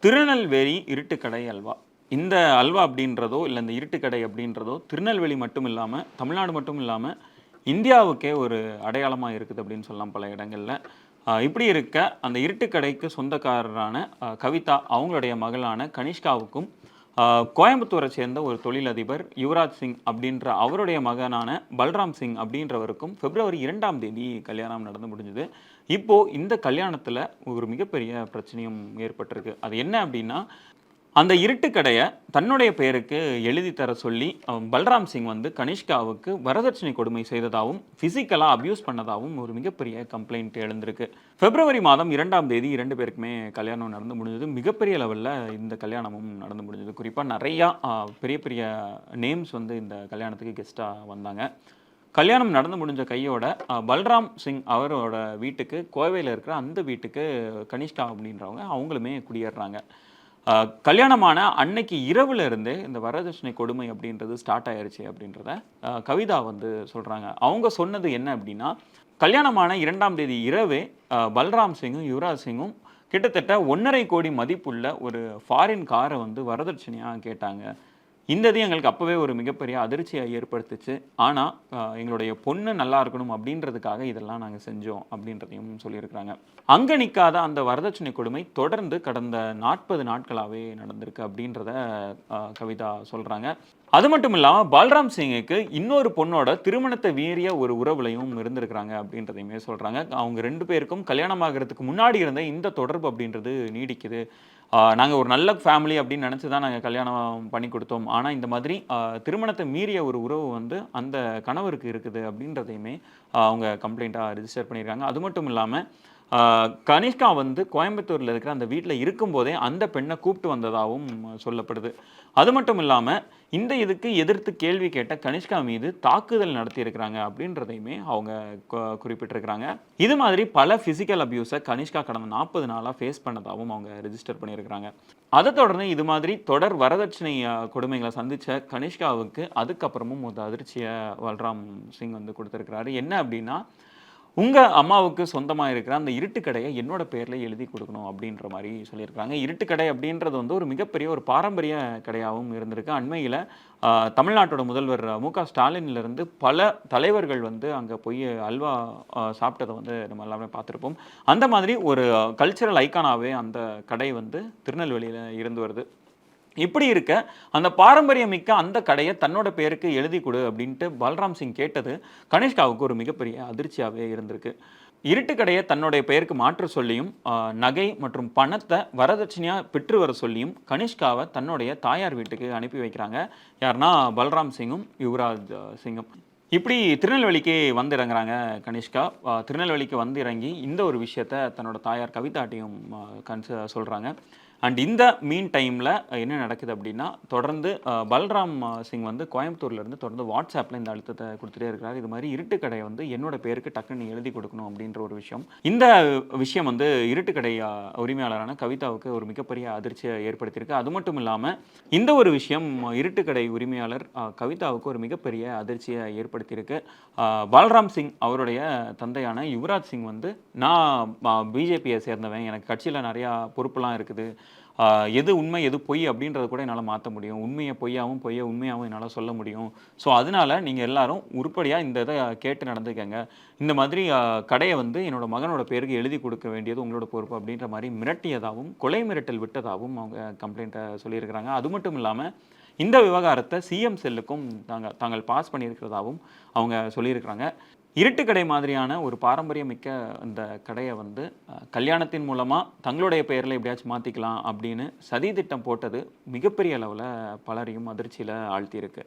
திருநெல்வேலி இருட்டுக்கடை அல்வா. இந்த அல்வா அப்படின்றதோ, இல்ல இந்த இருட்டுக்கடை அப்படின்றதோ, திருநெல்வேலி மட்டும் இல்லாம, தமிழ்நாடு மட்டும் இல்லாம, இந்தியாவுக்கே ஒரு அடையாளமா இருக்குது அப்படின்னு சொல்லலாம் பல இடங்கள்ல. இப்படி இருக்க, அந்த இருட்டுக்கடைக்கு சொந்தக்காரரான கவிதா, அவங்களுடைய மகளான கனிஷ்காவுக்கும், அ கோயம்புத்தூரை சேர்ந்த ஒரு தொழிலதிபர் யுவராஜ் சிங் அப்படின்ற அவருடைய மகனான பல்ராம் சிங் அப்படின்றவருக்கும் பிப்ரவரி 2ஆம் தேதி கல்யாணம் நடந்து முடிஞ்சது. இப்போ இந்த கல்யாணத்துல ஒரு மிகப்பெரிய பிரச்சனையும் ஏற்பட்டிருக்கு. அது என்ன அப்படின்னா, அந்த இருட்டு கடைய தன்னுடைய பெயருக்கு எழுதி தர சொல்லி பல்ராம் சிங் வந்து கனிஷ்காவுக்கு வரதட்சணை கொடுமை செய்ததாகவும், பிசிக்கலா அபியூஸ் பண்ணதாகவும் ஒரு மிகப்பெரிய கம்ப்ளைண்ட் எழுந்திருக்கு. பிப்ரவரி மாதம் 2ஆம் தேதி 2 பேருக்குமே கல்யாணம் நடந்து முடிஞ்சது. மிகப்பெரிய லெவல்ல இந்த கல்யாணமும் நடந்து முடிஞ்சது. குறிப்பா நெறையா பெரிய பெரிய நேம்ஸ் வந்து இந்த கல்யாணத்துக்கு கெஸ்ட்டா வந்தாங்க. கல்யாணம் நடந்து முடிஞ்ச கையோட பல்ராம் சிங் அவரோட வீட்டுக்கு கோவையில இருக்கிற அந்த வீட்டுக்கு கனிஷ்கா அப்படின்றவங்க அவங்களுமே குடியேறுறாங்க. கல்யாணமான அன்னைக்கு இரவுல இருந்தே இந்த வரதட்சணை கொடுமை அப்படின்றது ஸ்டார்ட் ஆயிருச்சு அப்படின்றத கவிதா வந்து சொல்றாங்க. அவங்க சொன்னது என்ன அப்படின்னா, கல்யாணமான 2ஆம் தேதி இரவே பல்ராம் சிங்கும், யுவராஜ் சிங்கும் கிட்டத்தட்ட 1.5 கோடி மதிப்புள்ள ஒரு ஃபாரின் கார வந்து வரதட்சணையா கேட்டாங்க. இந்த இது எங்களுக்கு அப்பவே ஒரு மிகப்பெரிய அதிர்ச்சிய ஏற்படுத்துச்சு. ஆனா, எங்களுடைய பொண்ணு நல்லா இருக்கணும் அப்படின்றதுக்காக இதெல்லாம் நாங்க செஞ்சோம் அப்படின்றதையும் சொல்லியிருக்கிறாங்க. அங்க நிக்காத அந்த வரதட்சணை கொடுமை தொடர்ந்து கடந்த 40 நாட்களாவே நடந்திருக்கு அப்படின்றத கவிதா சொல்றாங்க. அது மட்டும் இல்லாம பல்ராம் சிங்குக்கு இன்னொரு பொண்ணோட திருமணத்தை மீறிய ஒரு உறவுலயும் இருந்திருக்கிறாங்க அப்படின்றதையுமே சொல்றாங்க. அவங்க 2 பேருக்கும் கல்யாணம் ஆகுறதுக்கு முன்னாடி இருந்த இந்த தொடர்பு அப்படின்றது நீடிக்குது. நாங்க ஒரு நல்ல ஃபேமிலி அப்படின்னு நினைச்சு தான் நாங்க கல்யாணம் பண்ணி குடுத்தோம். ஆனா இந்த மாதிரி திருமணத்தை மீறிய ஒரு உறவு வந்து அந்த கணவருக்கு இருக்குது அப்படின்றதையுமே அவங்க கம்ப்ளைண்ட்டா ரிஜிஸ்டர் பண்ணியிருக்காங்க. அது மட்டும் இல்லாம கனிஷ்கா வந்து கோயம்புத்தூர்ல இருக்கிற அந்த வீட்ல இருக்கும்போதே அந்த பெண்ண கூப்பிட்டு வந்ததாகவும் சொல்லப்படுது. அது மட்டும் இல்லாம இந்த இதுக்கு எதிர்த்து கேள்வி கேட்ட கனிஷ்கா மீது தாக்குதல் நடத்தியிருக்கிறாங்க அப்படின்றதையுமே அவங்க குறிப்பிட்டிருக்கிறாங்க. இது மாதிரி பல பிசிக்கல் அபியூஸை கனிஷ்கா கடந்த 40 நாளா ஃபேஸ் பண்ணதாகவும் அவங்க ரிஜிஸ்டர் பண்ணியிருக்கிறாங்க. அதை தொடர்ந்து இது மாதிரி தொடர் வரதட்சணை கொடுமைகளை சந்திச்ச கனிஷ்காவுக்கு அதுக்கப்புறமும் ஒரு அதிர்ச்சியை பல்ராம் சிங் வந்து கொடுத்திருக்கிறாரு. என்ன அப்படின்னா, உங்க அம்மாவுக்கு சொந்தமா இருக்கிற அந்த இருட்டு கடைய என்னோட பேர்ல எழுதி குடுக்கணும் அப்படின்ற மாரி சொல்லியிருக்காங்க. இருட்டு கடை அப்படின்றது வந்து ஒரு மிகப்பெரிய ஒரு பாரம்பரிய கடையாவும் இருந்திருக்கு. அண்மையில தமிழ்நாட்டோட முதல்வர் மு.க. ஸ்டாலின்ல இருந்து பல தலைவர்கள் வந்து அங்க போய் அல்வா சாப்பிட்டத வந்து நம்ம எல்லாமே பார்த்திருப்போம். அந்த மாதிரி ஒரு கல்ச்சரல் ஐகானாவே அந்த கடை வந்து திருநெல்வேலியில இருந்து வருது. இப்படி இருக்க, அந்த பாரம்பரியமிக்க அந்த கடைய தன்னோட பேருக்கு எழுதி குடு அப்படின்ட்டு பல்ராம் சிங் கேட்டது, கனிஷ்காவுக்கு ஒரு மிகப்பெரிய அதிர்ச்சியாவே இருந்திருக்கு. இருட்டு கடைய தன்னுடைய பெயருக்கு மாற்ற சொல்லியும், நகை மற்றும் பணத்த வரதட்சணையா பெற்று வர சொல்லியும், கனிஷ்காவ தன்னுடைய தாயார் வீட்டுக்கு அனுப்பி வைக்கிறாங்க. யாருன்னா பல்ராம் சிங்கும், யுவராஜ் சிங்கும். இப்படி திருநெல்வேலிக்கு வந்து இறங்குறாங்க கனிஷ்கா. திருநெல்வேலிக்கு வந்து இறங்கி இந்த ஒரு விஷயத்த தன்னோட தாயார் கவிதாட்டியும் சொல்றாங்க. அண்ட் இந்த மீன் டைம்ல என்ன நடக்குது அப்படின்னா, தொடர்ந்து பல்ராம் சிங் வந்து கோயம்புத்தூர்ல இருந்து தொடர்ந்து வாட்ஸ்அப்ல இந்த அழுத்தத்தை குடுத்துட்டே இருக்கிறாரு. இது மாதிரி இருட்டு கடை வந்து என்னோட பேருக்கு டக்குன்னு எழுதி கொடுக்கணும் அப்படின்ற ஒரு விஷயம். இந்த விஷயம் வந்து இருட்டு கடை உரிமையாளரான கவிதாவுக்கு ஒரு மிகப்பெரிய அதிர்ச்சியை ஏற்படுத்தியிருக்கு. அது மட்டும் இல்லாம இந்த ஒரு விஷயம் இருட்டு கடை உரிமையாளர் கவிதாவுக்கு ஒரு மிகப்பெரிய அதிர்ச்சியை ஏற்படுத்தியிருக்கு. பல்ராம் சிங் அவருடைய தந்தையான யுவராஜ் சிங் வந்து, நான் பிஜேபியை சேர்ந்தவன், எனக்கு கட்சியில நிறையா பொறுப்புலாம் இருக்குது. எது உண்மை எது பொய் அப்படின்றத கூட என்னால் மாற்ற முடியும். உண்மையை பொய்யாவும், பொய்யை உண்மையாகவும் என்னால் சொல்ல முடியும். ஸோ அதனால நீங்கள் எல்லாரும் உருப்படியாக இந்த இதை கேட்டு நடந்துக்கங்க. இந்த மாதிரி கடையை வந்து என்னோட மகனோட பேருக்கு எழுதி கொடுக்க வேண்டியது உங்களோட பொறுப்பு அப்படின்ற மாதிரி மிரட்டியதாகவும், கொலை மிரட்டல் விட்டதாகவும் அவங்க கம்ப்ளைண்ட்டை சொல்லியிருக்கிறாங்க. அது மட்டும் இல்லாமல் இந்த விவகாரத்தை சிஎம் செல்லுக்கும் தாங்கள் பாஸ் பண்ணியிருக்கிறதாகவும் அவங்க சொல்லியிருக்கிறாங்க. இருட்டு கடை மாதிரியான ஒரு பாரம்பரியமிக்க அந்த கடையை வந்து கல்யாணத்தின் மூலமா தங்களுடைய பெயர்ல எப்படியாச்சும் மாத்திக்கலாம் அப்படின்னு சதி திட்டம் போட்டது மிகப்பெரிய அளவில் பலரையும் அதிர்ச்சியில் ஆழ்த்தியிருக்கு.